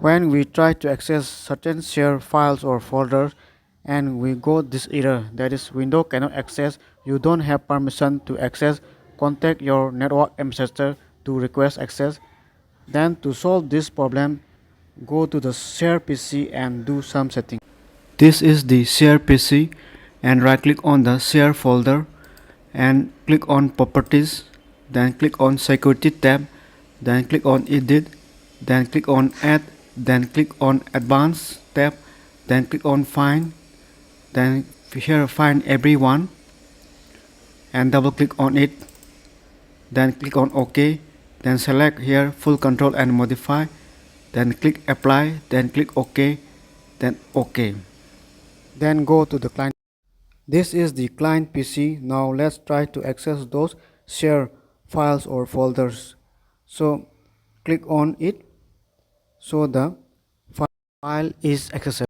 When we try to access certain shared files or folders and we got this error, that is window cannot access, you don't have permission to access, contact your network administrator to request access. Then to solve this problem, go to the share PC and do some setting. This is the share PC, and right click on the share folder and click on properties, then click on security tab, then click on edit, then click on add, then click on advanced tab, then click on find, then here find everyone and double click on it, then click on OK, then select here full control and modify, then click apply, then click OK, then OK, then go to the client. This is the client PC. Now let's try to access those share files or folders. So click on it so the file is accessible.